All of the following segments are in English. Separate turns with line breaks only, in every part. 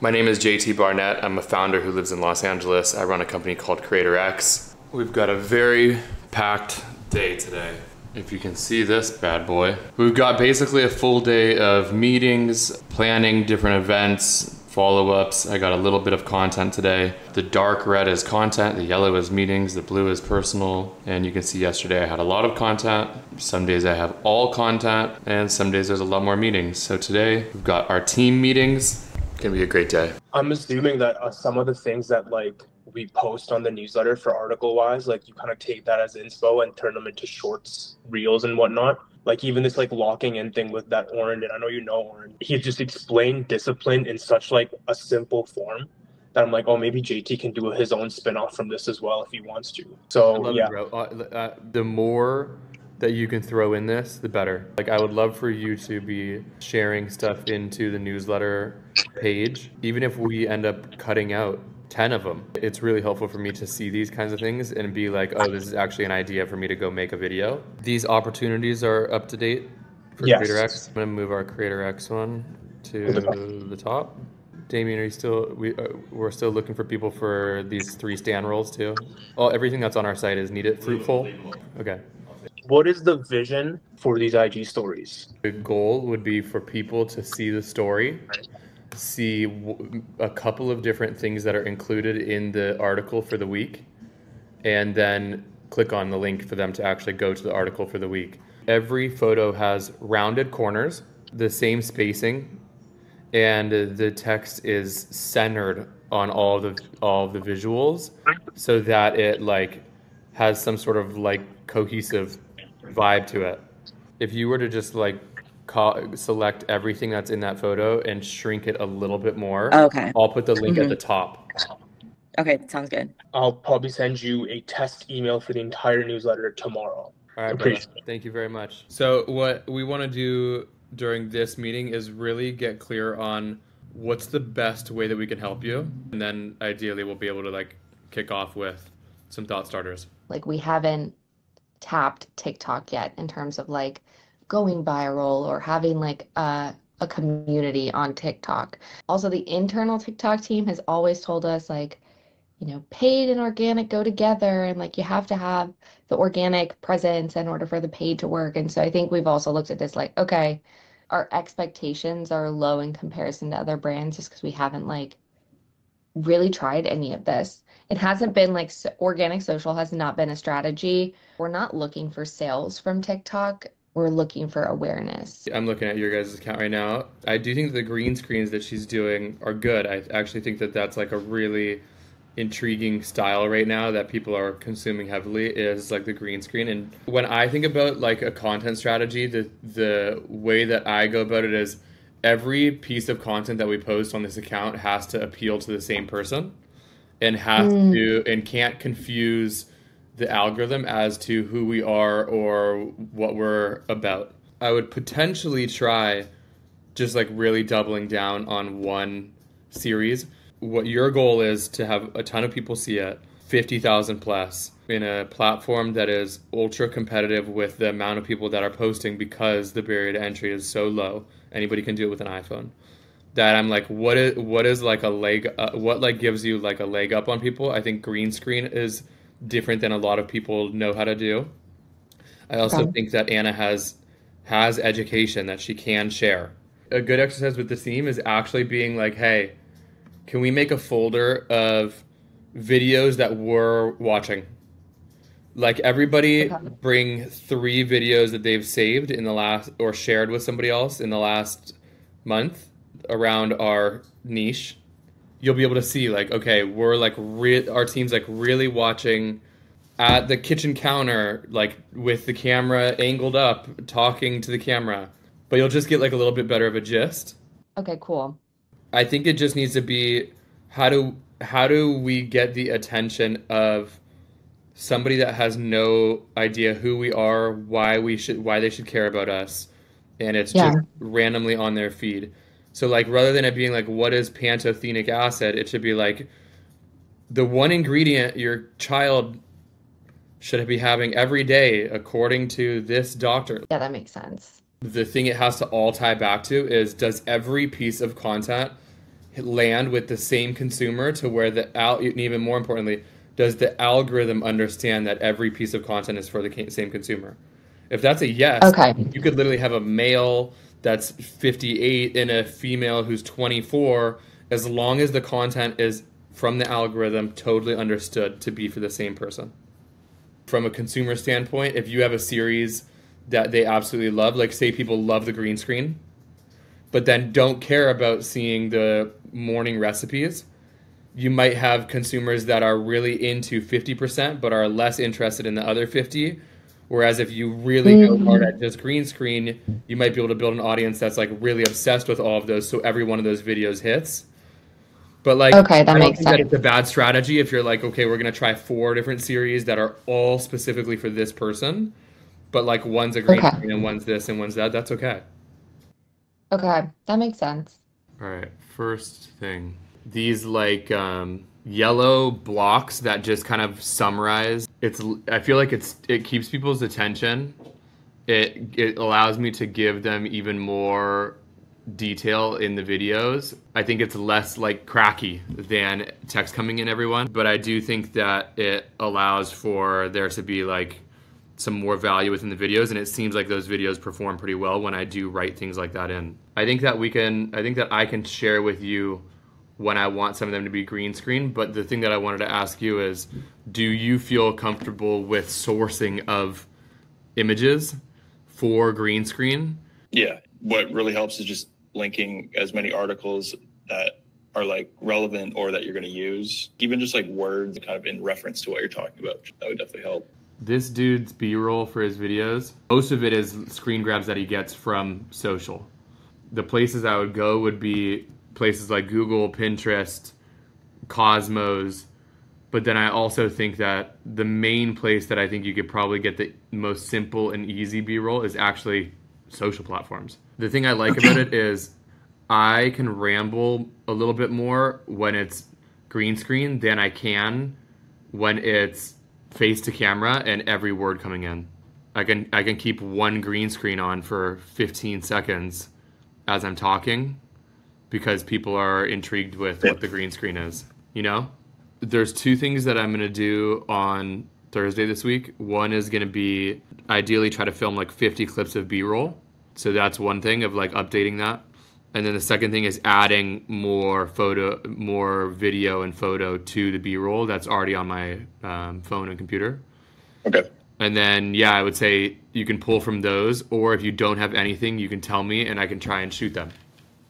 My name is JT Barnett. I'm a founder who lives in Los Angeles. I run a company called creatorX. We've got a very packed day today. If you can see this bad boy. We've got basically a full day of meetings, planning different events, follow-ups. I got a little bit of content today. The dark red is content, the yellow is meetings, the blue is personal. And you can see yesterday I had a lot of content. Some days I have all content, and some days there's a lot more meetings. So today we've got our team meetings. It's gonna be a great day.
I'm assuming that some of the things that we post on the newsletter for article wise, you kind of take that as inspo and turn them into shorts, reels and whatnot. Like even this locking in thing with that Oren, and I know you know Oren, he just explained discipline in such a simple form that I'm like, oh, maybe JT can do his own spin-off from this as well if he wants to.
I
So
love
yeah.
it, bro. The more that you can throw in this, the better. I would love for you to be sharing stuff into the newsletter page, even if we end up cutting out 10 of them. It's really helpful for me to see these kinds of things and be like, oh, this is actually an idea for me to go make a video. These opportunities are up to date for
Yes.
creatorX. I'm gonna move our creatorX one to the top. Damien, are you still, we're still looking for people for these 3 stand roles too? Oh, everything that's on our site is needed fruitful. Okay.
What is the vision for these IG stories?
The goal would be for people to see the story, see a couple of different things that are included in the article for the week, and then click on the link for them to actually go to the article for the week. Every photo has rounded corners, the same spacing, and the text is centered on all the visuals so that it has some sort of cohesive vibe to it. If you were to just select everything that's in that photo and shrink it a little bit more,
okay.
I'll put the link at the top.
Okay, sounds good.
I'll probably send you a test email for the entire newsletter tomorrow.
All right, brother. Thank you very much. So what we want to do during this meeting is really get clear on what's the best way that we can help you. And then ideally we'll be able to kick off with some thought starters.
We haven't tapped TikTok yet in terms of going viral or having a community on TikTok. Also, the internal TikTok team has always told us paid and organic go together, and you have to have the organic presence in order for the paid to work. And so I think we've also looked at this okay, our expectations are low in comparison to other brands just because we haven't really tried any of this. It hasn't been organic social has not been a strategy. We're not looking for sales from TikTok. We're looking for awareness.
I'm looking at your guys' account right now. I do think the green screens that she's doing are good. I actually think that that's a really intriguing style right now that people are consuming heavily is the green screen. And when I think about a content strategy, the way that I go about it is every piece of content that we post on this account has to appeal to the same person and can't confuse the algorithm as to who we are or what we're about. I would potentially try just really doubling down on one series. What your goal is to have a ton of people see it, 50,000 plus, in a platform that is ultra competitive with the amount of people that are posting because the barrier to entry is so low. Anybody can do it with an iPhone. That I'm what is a leg, what gives you a leg up on people? I think green screen is different than a lot of people know how to do. I also think that Anna has education that she can share. A good exercise with the theme is actually being hey, can we make a folder of videos that we're watching? Everybody bring 3 videos that they've saved in the last, or shared with somebody else in the last month around our niche. You'll be able to see okay, we're our team's really watching at the kitchen counter, with the camera angled up, talking to the camera. But you'll just get a little bit better of a gist.
Okay, cool.
I think it just needs to be how do we get the attention of somebody that has no idea who we are, why they should care about us, and it's just randomly on their feed. So rather than it being what is pantothenic acid, it should be the one ingredient your child should be having every day according to this doctor.
Yeah, that makes sense.
The thing it has to all tie back to is, does every piece of content land with the same consumer to where and even more importantly, does the algorithm understand that every piece of content is for the same consumer? If that's a yes,
Okay.
you could literally have a male that's 58 and a female who's 24, as long as the content is from the algorithm totally understood to be for the same person. From a consumer standpoint, if you have a series that they absolutely love, like say people love the green screen, but then don't care about seeing the morning recipes, you might have consumers that are really into 50% but are less interested in the other 50. Whereas if you really go hard at just green screen, you might be able to build an audience that's like really obsessed with all of those, so every one of those videos hits. But like,
Okay, that
I don't
makes
think that
sense.
it's a bad strategy if you're like, okay, we're gonna try 4 different series that are all specifically for this person, but like one's a green
Okay.
screen and one's this and one's that. That's okay.
Okay, that makes sense.
All right, first thing. These like yellow blocks that just kind of summarize. I feel like it keeps people's attention. It allows me to give them even more detail in the videos. I think it's less like cracky than text coming in everyone, but I do think that it allows for there to be like some more value within the videos, and it seems like those videos perform pretty well when I do write things like that in. I think that I can share with you when I want some of them to be green screen, but the thing that I wanted to ask you is, do you feel comfortable with sourcing of images for green screen?
Yeah, what really helps is just linking as many articles that are like relevant or that you're going to use, even just like words kind of in reference to what you're talking about. That would definitely help.
This dude's B-roll for his videos, most of it is screen grabs that he gets from social. The places I would go would be places like Google, Pinterest, Cosmos, but then I also think that the main place that I think you could probably get the most simple and easy B-roll is actually social platforms. The thing I like about it is I can ramble a little bit more when it's green screen than I can when it's face to camera and every word coming in. I can keep one green screen on for 15 seconds as I'm talking because people are intrigued with what the green screen is, you know? There's 2 things that I'm going to do on Thursday this week. One is going to be ideally try to film like 50 clips of B-roll. So that's one thing of like updating that. And then the second thing is adding more video and photo to the B-roll that's already on my phone and computer.
Okay.
And then, yeah, I would say you can pull from those, or if you don't have anything, you can tell me and I can try and shoot them.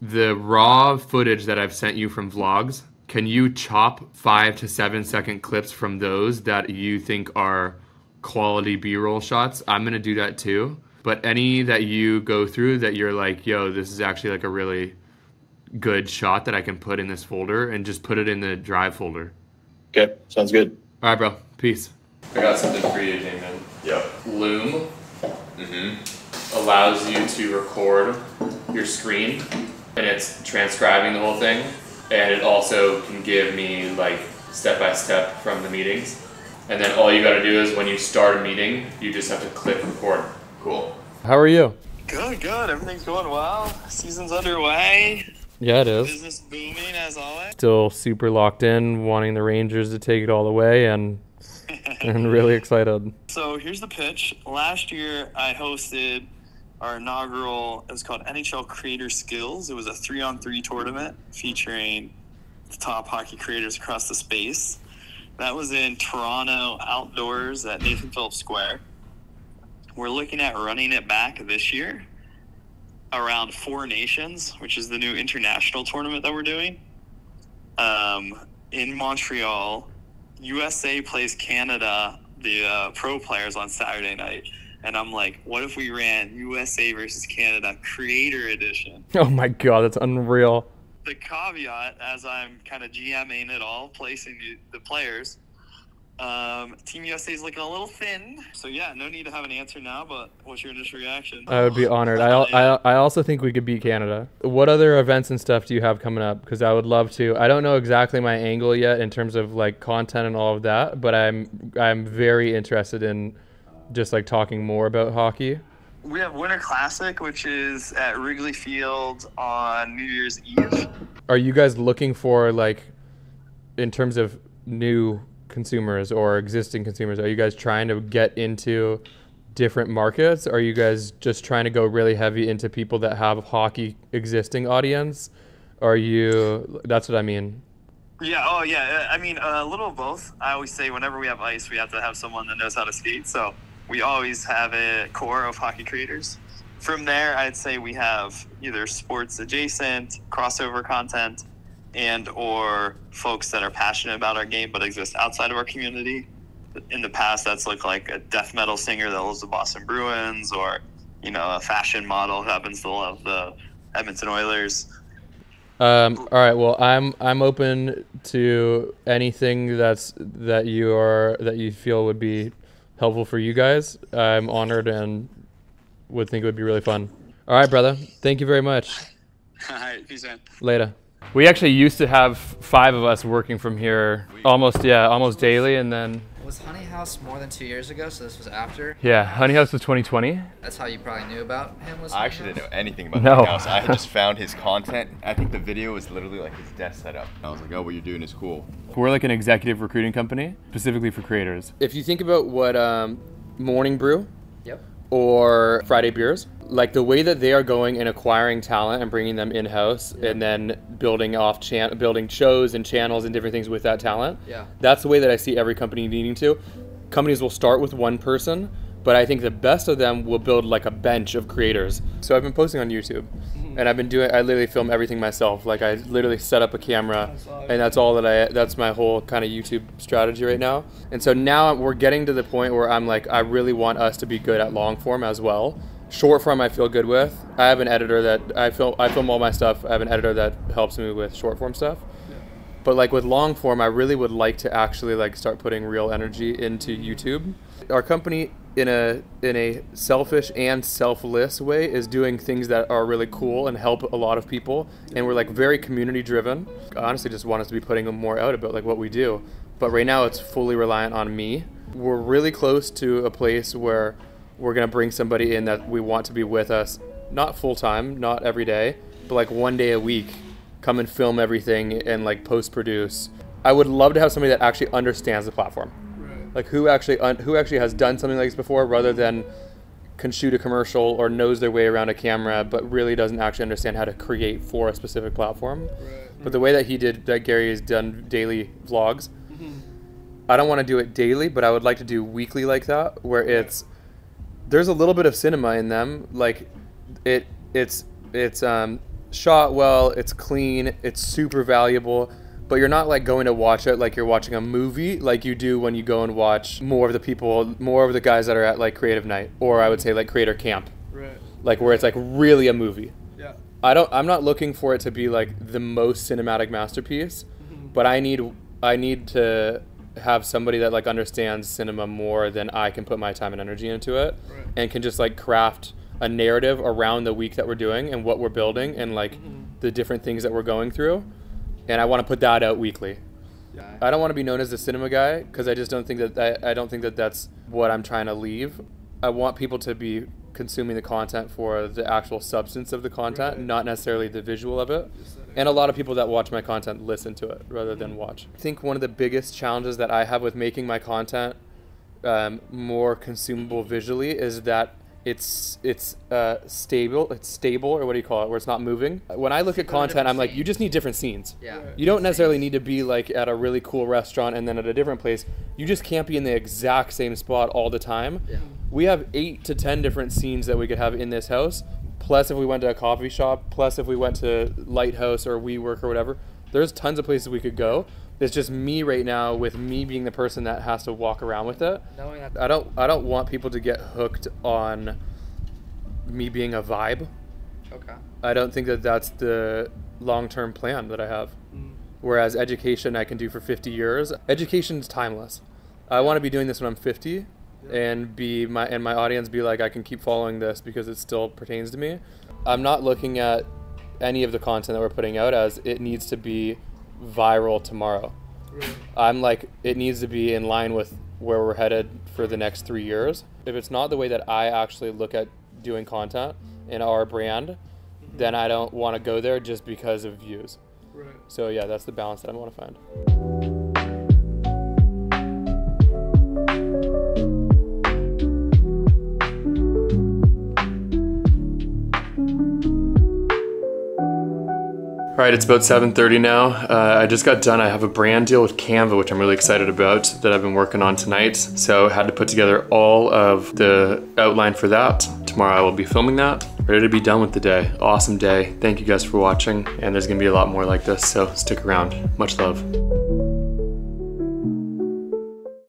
The raw footage that I've sent you from vlogs, can you chop 5 to 7 second clips from those that you think are quality B-roll shots? I'm going to do that too. But any that you go through that you're like, yo, this is actually like a really good shot that I can put in this folder, and just put it in the drive folder.
Okay, sounds good.
All right, bro. Peace. I got something for you, Jamin.
Yep.
Loom allows you to record your screen, and it's transcribing the whole thing. And it also can give me like step-by-step from the meetings. And then all you got to do is when you start a meeting, you just have to click record. Cool. How are you?
Good. Everything's going well. Season's underway.
Yeah, it is.
Business booming as always.
Still super locked in, wanting the Rangers to take it all the way, and really excited.
So here's the pitch. Last year I hosted our inaugural, it was called NHL Creator Skills. It was a 3-on-3 tournament featuring the top hockey creators across the space. That was in Toronto outdoors at Nathan Phillips Square. We're looking at running it back this year around 4 nations, which is the new international tournament that we're doing. In Montreal, USA plays Canada, the pro players, on Saturday night. And I'm like, what if we ran USA versus Canada Creator Edition?
Oh my God, that's unreal.
The caveat, as I'm kind of GMing it all, placing the players, Team USA is looking a little thin. So yeah, no need to have an answer now, but what's your initial reaction?
I would be honored. I also think we could beat Canada. What other events and stuff do you have coming up? Because I would love to. I don't know exactly my angle yet in terms of like content and all of that, but I'm very interested in just like talking more about hockey.
We have Winter Classic, which is at Wrigley Field on New Year's Eve.
Are you guys looking for, like, in terms of new consumers or existing consumers, are you guys trying to get into different markets? Are you guys just trying to go really heavy into people that have hockey existing audience? That's what I mean.
Yeah, oh yeah. I mean, a little of both. I always say whenever we have ice, we have to have someone that knows how to skate. So we always have a core of hockey creators. From there, I'd say we have either sports adjacent, crossover content, and or folks that are passionate about our game but exist outside of our community. In the past, that's looked like a death metal singer that loves the Boston Bruins, or, you know, a fashion model who happens to love the Edmonton Oilers.
All right. Well, I'm open to anything that you feel would be helpful for you guys. I'm honored and would think it would be really fun. All right, brother. Thank you very much.
All right, peace out.
Later. We actually used to have 5 of us working from here almost daily, and then
Was Honey House more than 2 years ago, so this was after?
yeah, Honey House was 2020.
That's how you probably knew about him? Was
I
Honey
actually
House?
didn't know anything about
No.
Honey House. I had just found his content. I think the video was literally like his desk setup. I was like, oh, what you're doing is cool.
We're like an executive recruiting company specifically for creators. If you think about what Morning Brew
Yep.
or Friday Beers, like the way that they are going and acquiring talent and bringing them in-house and then building shows and channels and different things with that talent.
Yeah.
That's the way that I see every company needing to. Companies will start with one person, but I think the best of them will build like a bench of creators. So I've been posting on YouTube, and I literally film everything myself. Like I literally set up a camera, and that's my whole kind of YouTube strategy right now. And so now we're getting to the point where I'm like, I really want us to be good at long form as well. Short form I feel good with. I have an editor that I film all my stuff. I have an editor that helps me with short form stuff. But like with long form, I really would like to actually like start putting real energy into YouTube. Our company in a selfish and selfless way is doing things that are really cool and help a lot of people. And we're like very community driven. I honestly just want us to be putting more out about like what we do. But right now it's fully reliant on me. We're really close to a place where we're going to bring somebody in that we want to be with us, not full time, not every day, but like one day a week, come and film everything and like post produce. I would love to have somebody that actually understands the platform. Right. Like who actually has done something like this before, rather than can shoot a commercial or knows their way around a camera, but really doesn't actually understand how to create for a specific platform. Right. But the way that Gary has done daily vlogs, I don't want to do it daily, but I would like to do weekly like that, where there's a little bit of cinema in them. Like it's shot well, it's clean, it's super valuable, but you're not like going to watch it like you're watching a movie like you do when you go and watch more of the guys that are at like creative night, or I would say like creator camp. Right. Like where it's like really a movie. Yeah. I'm not looking for it to be like the most cinematic masterpiece, but I need to have somebody that like understands cinema more than I can put my time and energy into it, and can just like craft a narrative around the week that we're doing and what we're building and like the different things that we're going through. And I want to put that out weekly. Yeah. I don't want to be known as the cinema guy, because I just don't think that that's what I'm trying to leave. I want people to be consuming the content for the actual substance of the content, not necessarily the visual of it. And a lot of people that watch my content listen to it rather than watch. I think one of the biggest challenges that I have with making my content more consumable visually is that it's stable, or what do you call it, where it's not moving. When I look at content, I'm like, you just need different scenes. Yeah. You don't necessarily need to be like at a really cool restaurant and then at a different place. You just can't be in the exact same spot all the time. Yeah. We have 8 to 10 different scenes that we could have in this house. Plus if we went to a coffee shop, plus if we went to Lighthouse or WeWork or whatever, there's tons of places we could go. It's just me right now, with me being the person that has to walk around with it. I don't want people to get hooked on me being a vibe. Okay. I don't think that that's the long-term plan that I have. Whereas education I can do for 50 years. Education's timeless. I want to be doing this when I'm 50 and my audience be like, I can keep following this because it still pertains to me. I'm not looking at any of the content that we're putting out as it needs to be viral tomorrow. Really? I'm like, it needs to be in line with where we're headed for the next 3 years. If it's not the way that I actually look at doing content in our brand, then I don't want to go there just because of views.
Right.
So yeah, that's the balance that I want to find. All right, it's about 7:30 now. I just got done. I have a brand deal with Canva, which I'm really excited about, that I've been working on tonight. So I had to put together all of the outline for that. Tomorrow I will be filming that. Ready to be done with the day. Awesome day. Thank you guys for watching. And there's gonna be a lot more like this, so stick around. Much love.